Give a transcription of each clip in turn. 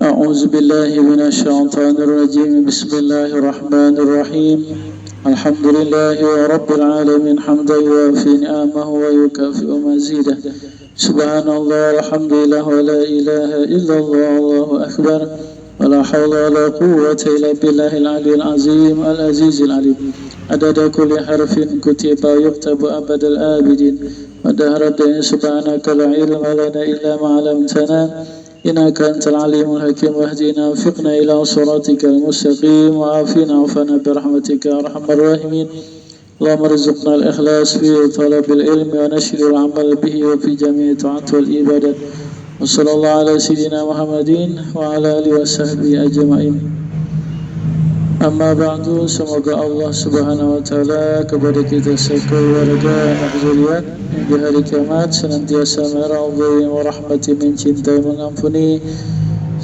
أعوذ بالله من الشيطان الرجيم بسم الله الرحمن الرحيم الحمد لله رب العالمين حمدا يوافي نعمه ويكافئ مزيده سبحان الله الحمد لله ولا إله إلا الله الله أكبر ولا حول ولا قوة إلا بالله العلي العظيم العزيز العليم عدد كل حرف كتب يكتب أبد الآبدين ودهر الدين سبحانك لا علم لنا إلا ما علمتنا إنك أنت العليم الحكيم واهدنا وفقنا إلى صراطك المستقيم وعافنا وعافنا برحمتك يا أرحم الراحمين اللهم ارزقنا الإخلاص في طلب العلم ونشر العمل به وفي جميع الطاعات والعبادات وصلى الله على سيدنا محمد وعلى آله وصحبه أجمعين. Amma ba'du, semoga Allah subhanahu wa ta'ala kepada kita sekeluarga anak zuriat yang di hari kiamat senantiasa meridai wa rahmati, mencintai, mengampuni.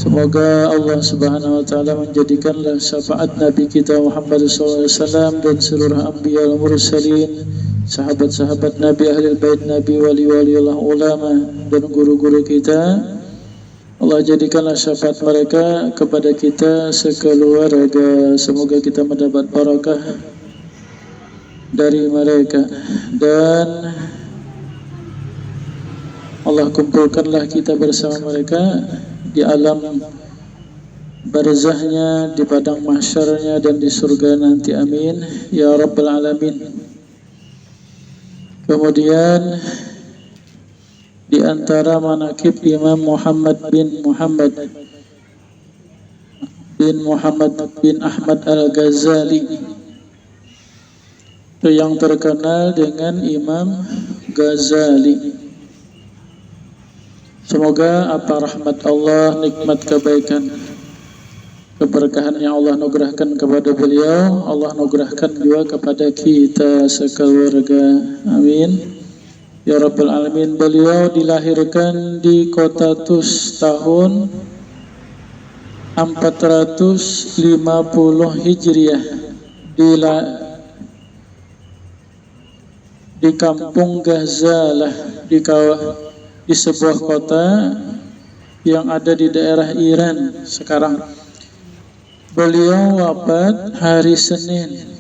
Semoga Allah subhanahu wa ta'ala menjadikanlah syafaat Nabi kita Muhammad SAW dan seluruh anbiya al-mursalin, sahabat-sahabat Nabi, ahli bait Nabi, wali-wali Allah, ulama dan guru-guru kita. Allah jadikanlah syafaat mereka kepada kita sekeluarga. Semoga kita mendapat barakah dari mereka dan Allah kumpulkanlah kita bersama mereka di alam barzahnya, di padang mahsyarnya dan di surga nanti, amin ya rabbal alamin. Kemudian di antara manaqib Imam Muhammad bin Ahmad Al-Ghazali itu yang terkenal dengan Imam Ghazali. Semoga apa rahmat Allah, nikmat kebaikan, keberkahan yang Allah nugerahkan kepada beliau, Allah nugerahkan juga kepada kita sekeluarga, amin ya rabbal alamin. Beliau dilahirkan di kota Tus tahun 450 Hijriah di kampung Ghazalah, di sebuah kota yang ada di daerah Iran sekarang. Beliau wafat hari Senin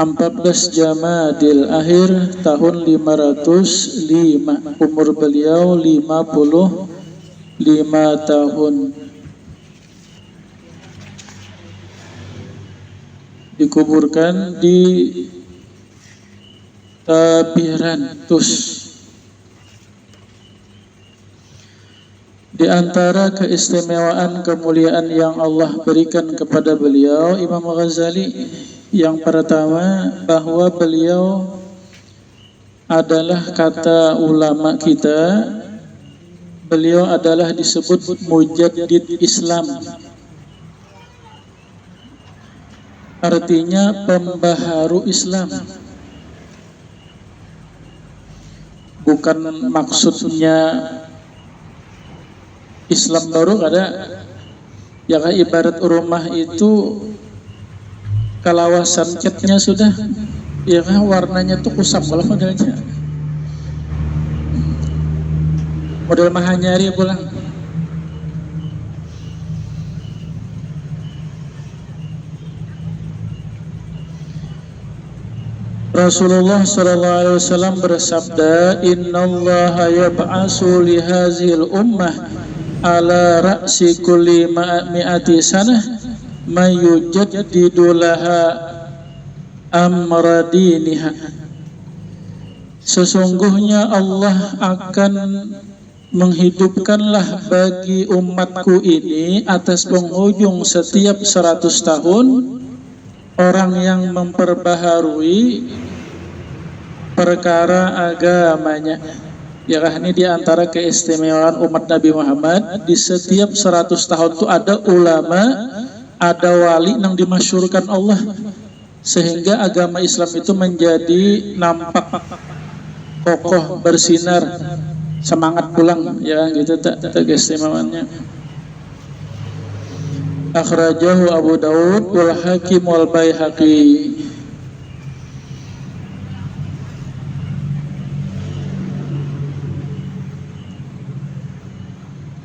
14 Jamadil Akhir tahun 505. Umur beliau 55 tahun. Dikuburkan di Tabiran, Tus. Di antara keistimewaan kemuliaan yang Allah berikan kepada beliau Imam Ghazali, yang pertama bahwa beliau adalah, kata ulama kita, beliau adalah disebut mujaddid Islam. Artinya pembaharu Islam. Bukan maksudnya Islam baru ada. Ya kan, ibarat rumah itu kalawasan catnya sudah, ya kan, warnanya tuh kusam kalau modelnya. Model mahanyari pulang. Rasulullah SAW bersabda, Innallaha yab'asu li hazil ummah ala ra'si kulli mi'ati sanah mayujaddidu laha amra diniha. Sesungguhnya Allah akan menghidupkanlah bagi umatku ini atas penghujung setiap 100 tahun orang yang memperbaharui perkara agamanya. Ya, ini diantara keistimewaan umat Nabi Muhammad. Di setiap 100 tahun itu ada ulama, ada wali yang dimasyhurkan Allah, sehingga agama Islam itu menjadi nampak kokoh, bersinar, semangat pulang, ya gitu tak keistimewaannya. Akhrajahu Abu Daud wal Hakim wal Baihaqi.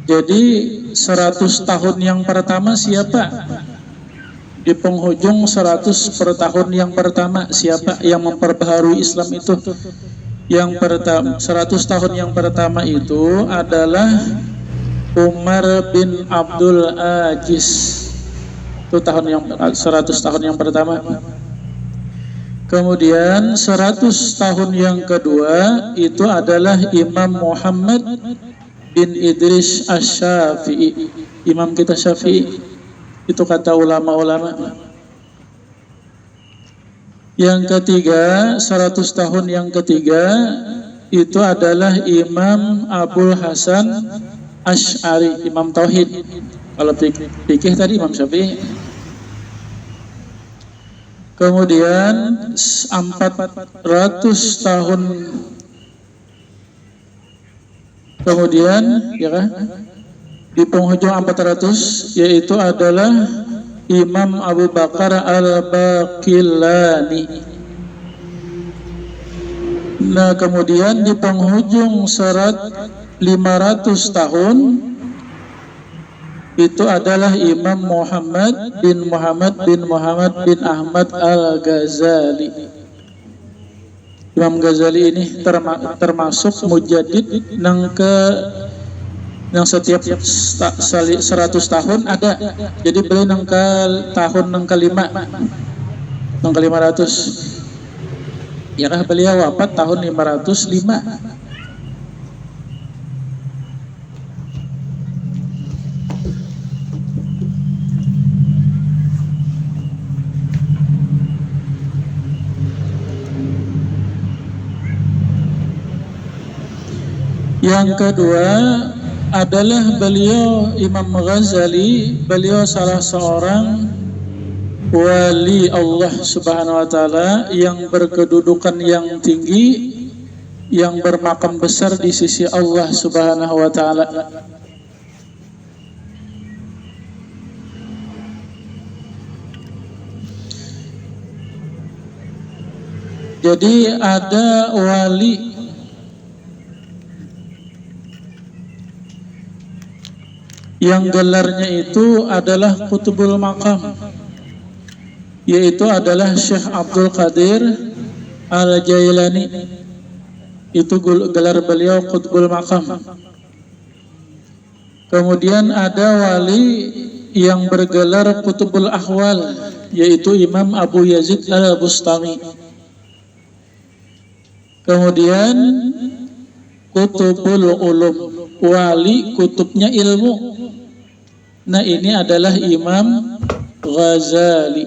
Jadi 100 tahun yang pertama siapa? Di penghujung 100 per tahun yang pertama siapa yang memperbaharui Islam itu? Yang pertama 100 tahun yang pertama itu adalah Umar bin Abdul Aziz. Itu tahun yang 100 tahun yang pertama. Kemudian 100 tahun yang kedua itu adalah Imam Muhammad bin Idris Asy-Syafi'i. Imam kita Syafi'i. Itu kata ulama-ulama. Yang ketiga, 100 tahun yang ketiga itu adalah Imam Abul Hasan Asy'ari, Imam Tauhid. Kalau fikih tadi Imam Syafi'i. Kemudian 400 tahun kemudian ya kan? Di penghujung 400 yaitu adalah Imam Abu Bakar Al-Baqillani. Nah, kemudian di penghujung 500 tahun itu adalah Imam Muhammad bin Ahmad Al-Ghazali. Imam Ghazali ini termasuk mujaddid yang setiap 100 tahun ada. Jadi beliau nang ke tahun nang kelima, nang ke 500. Ya kah beliau wafat tahun 505. Yang kedua adalah beliau Imam Ghazali, beliau salah seorang wali Allah Subhanahu wa taala yang berkedudukan yang tinggi, yang bermakam besar di sisi Allah Subhanahu wa taala. Jadi ada wali yang gelarnya itu adalah Qutbul Maqam, yaitu adalah Syekh Abdul Qadir Al-Jailani. Itu gelar beliau Qutbul Maqam. Kemudian ada wali yang bergelar Qutbul Ahwal, yaitu Imam Abu Yazid Al-Bustami. Kemudian Qutbul Ulum, wali kutubnya ilmu. Nah, ini adalah Imam Ghazali.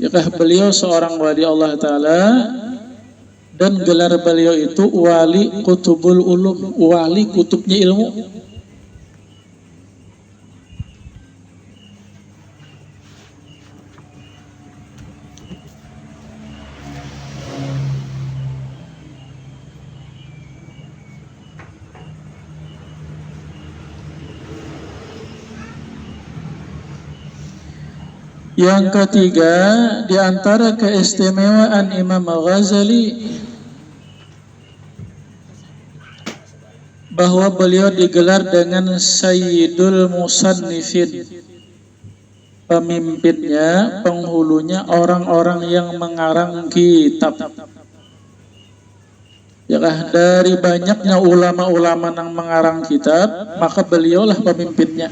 Yakah beliau seorang wali Allah Ta'ala, dan gelar beliau itu wali Qutbul Ulum, wali kutubnya ilmu. Yang ketiga, di antara keistimewaan Imam Ghazali bahwa beliau digelar dengan Sayyidul Musannifin, pemimpinnya, penghulunya orang-orang yang mengarang kitab. Ya, dari banyaknya ulama-ulama yang mengarang kitab, maka beliaulah pemimpinnya.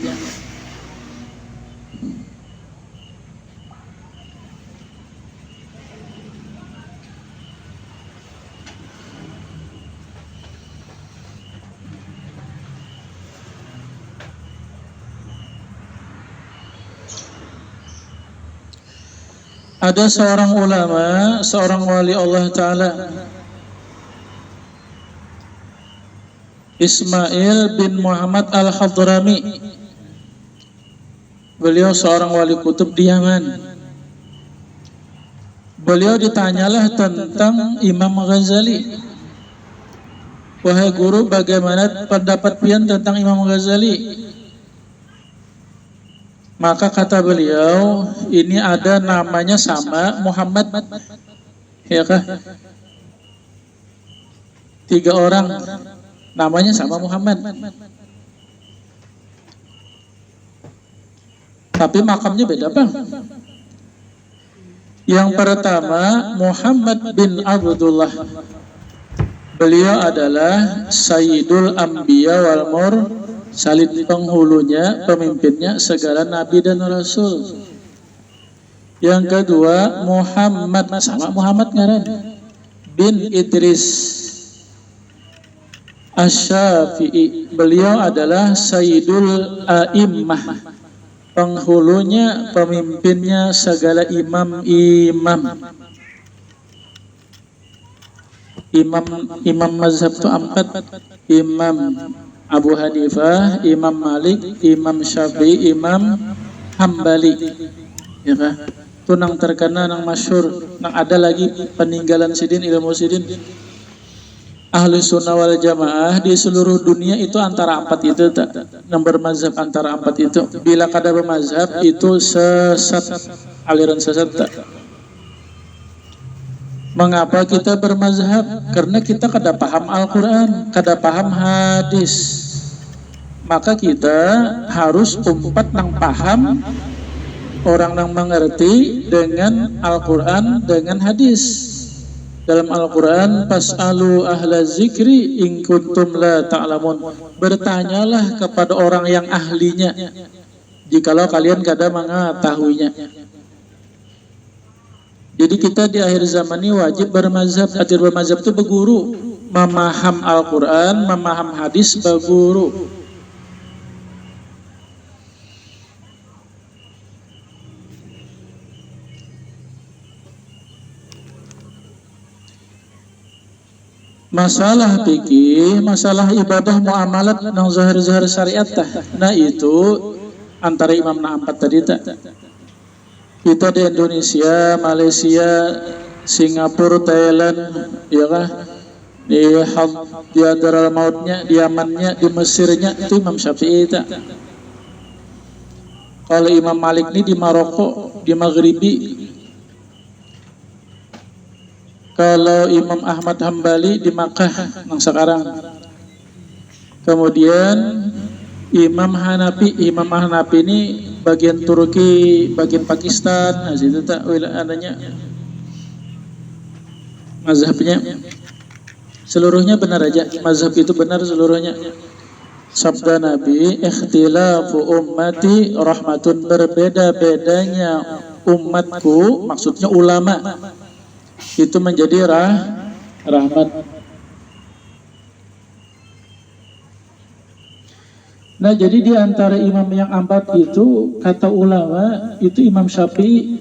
Ada seorang ulama, seorang wali Allah Ta'ala, Ismail bin Muhammad Al-Hadrami. Beliau seorang wali kutub di Yaman. Beliau ditanyalah tentang Imam Ghazali. Wahai guru, bagaimana pendapat pian tentang Imam Ghazali? Maka kata beliau, ini ada namanya sama Muhammad, ya kah? 3 orang namanya sama Muhammad. Tapi makamnya beda, Bang. Yang pertama Muhammad bin Abdullah. Beliau adalah Sayyidul Anbiya wal Mursalin, penghulunya, pemimpinnya segala nabi dan rasul. Yang kedua Muhammad, sama Muhammad ngaran, bin Idris Asy-Syafi'i. Beliau adalah Sayyidul A'immah, penghulunya, pemimpinnya segala imam-imam. Imam mazhab itu 4. Imam Abu Hanifah, Imam Malik, Imam Syafi'i, Imam Hambali. Ya kan? Itu nang terkenal, nang masyhur, nang ada lagi peninggalan sidin, ilmu sidin. Ahli sunnah wal jamaah di seluruh dunia itu antara 4 itu, yang bermazhab antara 4 itu. Bila kada bermazhab itu sesat, aliran sesat. Mengapa kita bermazhab? Karena kita kada paham Al-Quran, kada paham hadis. Maka kita harus umpat nang paham, orang yang mengerti dengan Al-Quran, dengan hadis. Dalam Al-Quran, fas'alu ahla zikri in kuntum la ta'lamun. Bertanyalah kepada orang yang ahlinya, jikalau kalian kada mengetahuinya. Jadi kita di akhir zaman ini wajib bermazhab. Arti bermazhab itu berguru, memaham Al-Quran, memaham hadis, berguru. Masalah fikih, masalah ibadah muamalat nang zahir-zahir syariat tah. Nah itu antara imam na 4 tadi tak. Kita di Indonesia, Malaysia, Singapura, Thailand, ya kah? Di Hadramaut mautnya, di Yamannya, di Mesirnya itu Imam Syafi'i tak. Kalau Imam Malik ini di Maroko, di Maghribi. Kalau Imam Ahmad Hambali di Makkah yang sekarang. Kemudian Imam Hanafi ini bagian Turki, bagian Pakistan, nah situ tak wilayahnya. Mazhabnya seluruhnya benar aja, mazhab itu benar seluruhnya. Sabda Nabi, ikhtilafu ummati rahmatun, berbeda-bedanya umatku, maksudnya ulama, itu menjadi rahmat. Nah jadi di antara imam yang 4 itu, kata ulama, itu Imam Syafi'i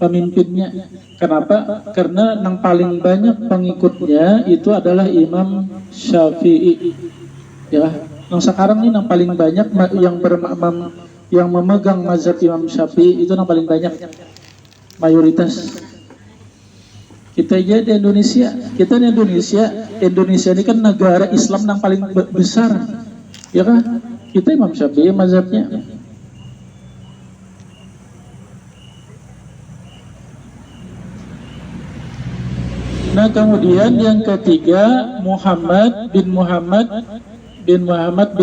pemimpinnya. Kenapa? Karena yang paling banyak pengikutnya itu adalah Imam Syafi'i. Ya, yang sekarang ini yang paling banyak yang memegang mazhab Imam Syafi'i itu yang paling banyak, mayoritas. Kita aja di Indonesia, Indonesia ini kan negara Islam yang paling besar, ya kan? Kita Imam Syafi'i mazhabnya. Nah kemudian yang ketiga Muhammad bin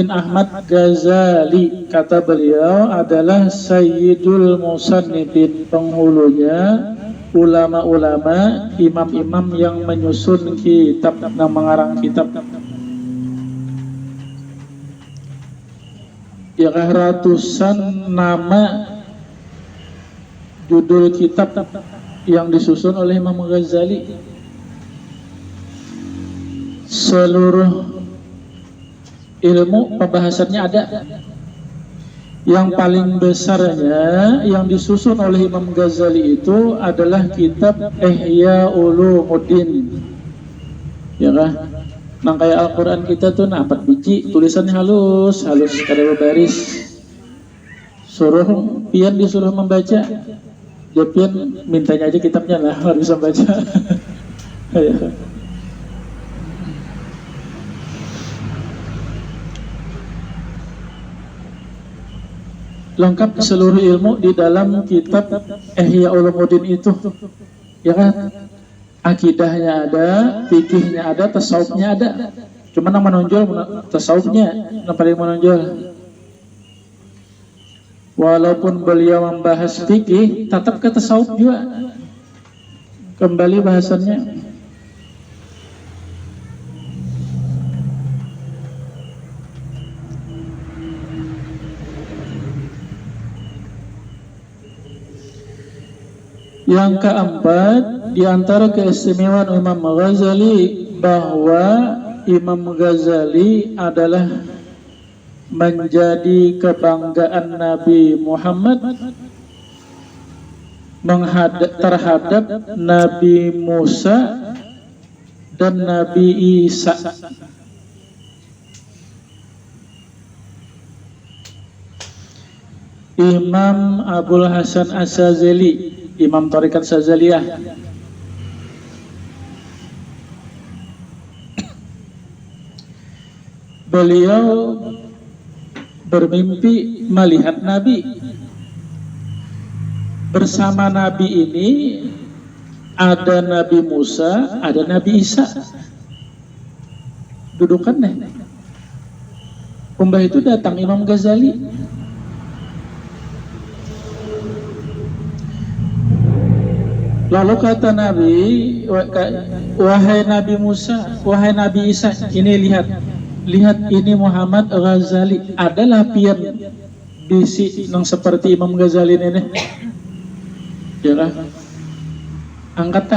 Ahmad Ghazali, kata beliau adalah Sayyidul Musannifin, penghulunya ulama-ulama, imam-imam yang menyusun kitab, yang mengarang kitab. Ya ratusan nama judul kitab yang disusun oleh Imam Ghazali. Seluruh ilmu pembahasannya ada. Yang paling besarnya yang disusun oleh Imam Ghazali itu adalah kitab Ihya Ulumuddin. Ya kan? Nang kayak Al-Quran kita tuh 4 biji, tulisannya halus kada baris. Suruh pian disuruh membaca, dia pian mintanya aja kitabnya lah, harus bisa baca. Lengkap seluruh ilmu di dalam kitab Ihya Ulumuddin itu, ya kan? Akidahnya ada, fikihnya ada, tasawufnya ada. Cuma yang menonjol tasawufnya, yang paling menonjol. Walaupun beliau membahas fikih, tetap ke tasawuf juga. Kembali bahasannya. Yang keempat, di antara keistimewaan Imam Ghazali bahwa Imam Ghazali adalah menjadi kebanggaan Nabi Muhammad terhadap Nabi Musa dan Nabi Isa. Imam Abul Hasan As-Sazali, Imam Thariqat Sazaliyah, beliau bermimpi melihat Nabi. Bersama Nabi ini ada Nabi Musa, ada Nabi Isa. Dudukannya. Umbah itu datang Imam Ghazali. Lalu kata Nabi, wahai Nabi Musa, wahai Nabi Isa, ini lihat ini Muhammad Ghazali. Adalah pian bisi yang seperti Imam Ghazali ini. Ya kan? Angkat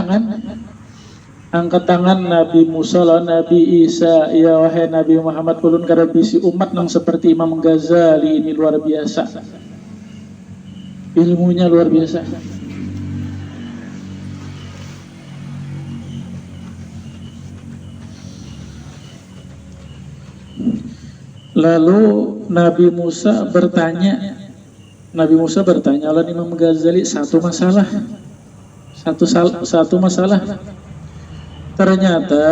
tangan Nabi Musa lawan Nabi Isa. Ya wahai Nabi Muhammad, ulun kada bisi umat yang seperti Imam Ghazali ini, luar biasa. Ilmunya luar biasa. Lalu Nabi Musa bertanya oleh Imam Ghazali satu masalah. Ternyata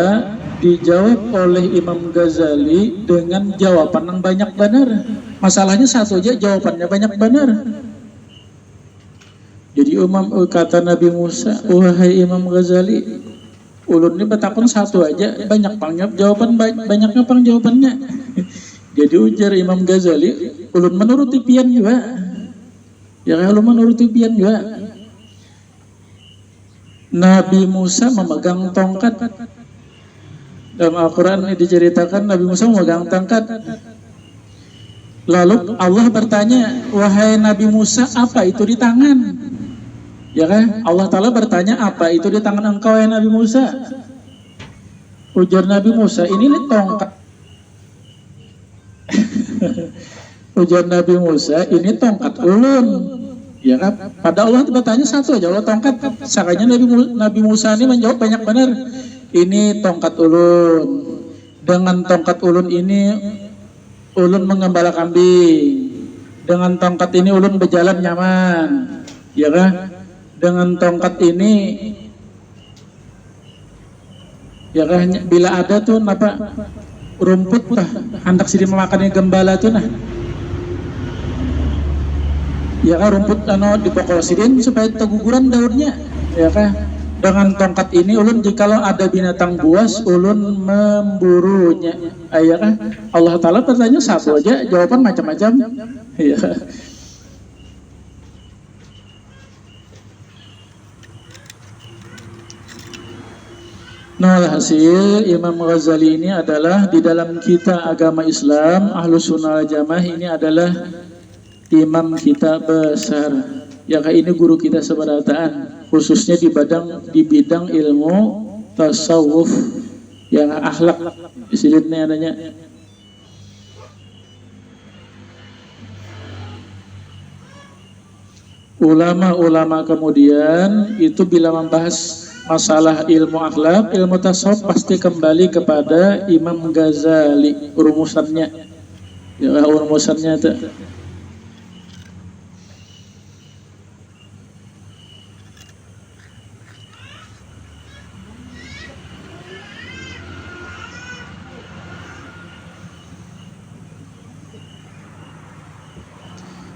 dijawab oleh Imam Ghazali dengan jawaban yang banyak benar. Masalahnya satu aja, jawabannya banyak benar. Jadi kata Nabi Musa, wahai Imam Ghazali, ulun ini betakun satu aja, banyak jawaban, banyaknya jawabannya. Jadi ujar Imam Ghazali, ulun menuruti pian juga. Ya kalau menuruti pian juga. Nabi Musa memegang tongkat. Dalam Al-Quran ini diceritakan Nabi Musa memegang tongkat. Lalu Allah bertanya, wahai Nabi Musa, apa itu di tangan? Ya kan? Allah Ta'ala bertanya, apa itu di tangan engkau, wahai Nabi Musa? Ujar Nabi Musa, ini tongkat. Ujar Nabi Musa, ini tongkat ulun. Ya kan? Pada Allah bertanya satu aja, Allah tongkat. Sakanya Nabi Musa ini menjawab banyak benar. Ini tongkat ulun. Dengan tongkat ulun ini ulun mengembala kambing. Dengan tongkat ini ulun berjalan nyaman. Ya kan? Dengan tongkat ini, ya kan, bila ada tuh rumput lah, hendak sini memakannya gembala tuh nah. Ya kan, rumput dipokok sidin supaya teguguran daunnya. Ya kan, dengan tongkat ini ulun jikalau ada binatang buas ulun memburunya. Ya kan, Allah Ta'ala bertanya satu aja, jawaban macam-macam. Ya. Nah, hasil Imam Ghazali ini adalah di dalam kita agama Islam Ahlus Sunnah wal Jamaah ini adalah imam kita besar. Ya kayak ini guru kita seberataan, khususnya di bidang ilmu tasawuf yang akhlak. Isilitnya adanya. Ulama-ulama kemudian itu bila membahas masalah ilmu akhlak, ilmu tasawuf pasti kembali kepada Imam Ghazali rumusannya. Ya rumusannya itu.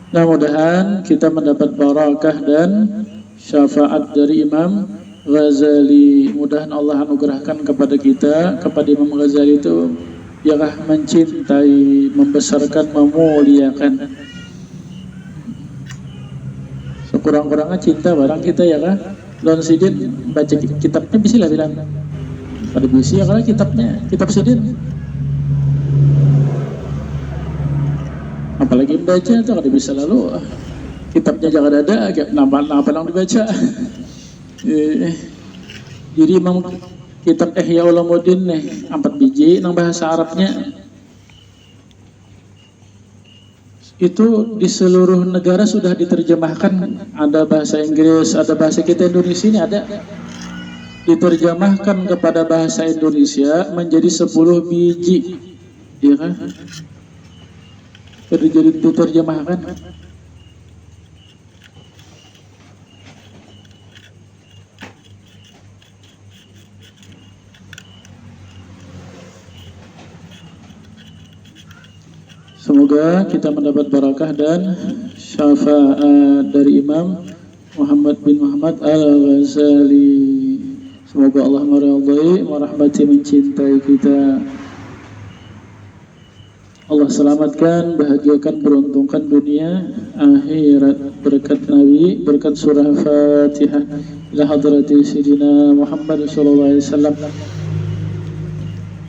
Nah, mudah-mudahan kita mendapat barakah dan syafaat dari Imam Ghazali. Mudah-mudahan Allah anugerahkan kepada kita, kepada Imam Ghazali itu ialah mencintai, membesarkan, memuliakan. kurang-kurangnya cinta barang kita ya kan. Lawan sidin baca kitabnya bisa lah bilang. Pada bisa ya kalau kitabnya, kitab sidin. Apalagi membaca tuh kada bisa lalu kitabnya jangan ada, apa yang dibaca. Jadi memang kitab Ihya Ulumuddin nih 4 biji nang bahasa Arabnya itu di seluruh negara sudah diterjemahkan, ada bahasa Inggris, ada bahasa kita Indonesia ini ada diterjemahkan kepada bahasa Indonesia menjadi 10 biji, ya kan? Jadi diterjemahkan. Semoga kita mendapat barakah dan syafaat dari Imam Muhammad bin Muhammad Al-Ghazali. Semoga Allah meridai, merahmati, mencintai kita. Allah selamatkan, bahagiakan, beruntungkan dunia, akhirat. Berkat Nabi, berkat surah Fatihah. Ila hadrati Sayyidina Muhammad sallallahu alaihi wasallam.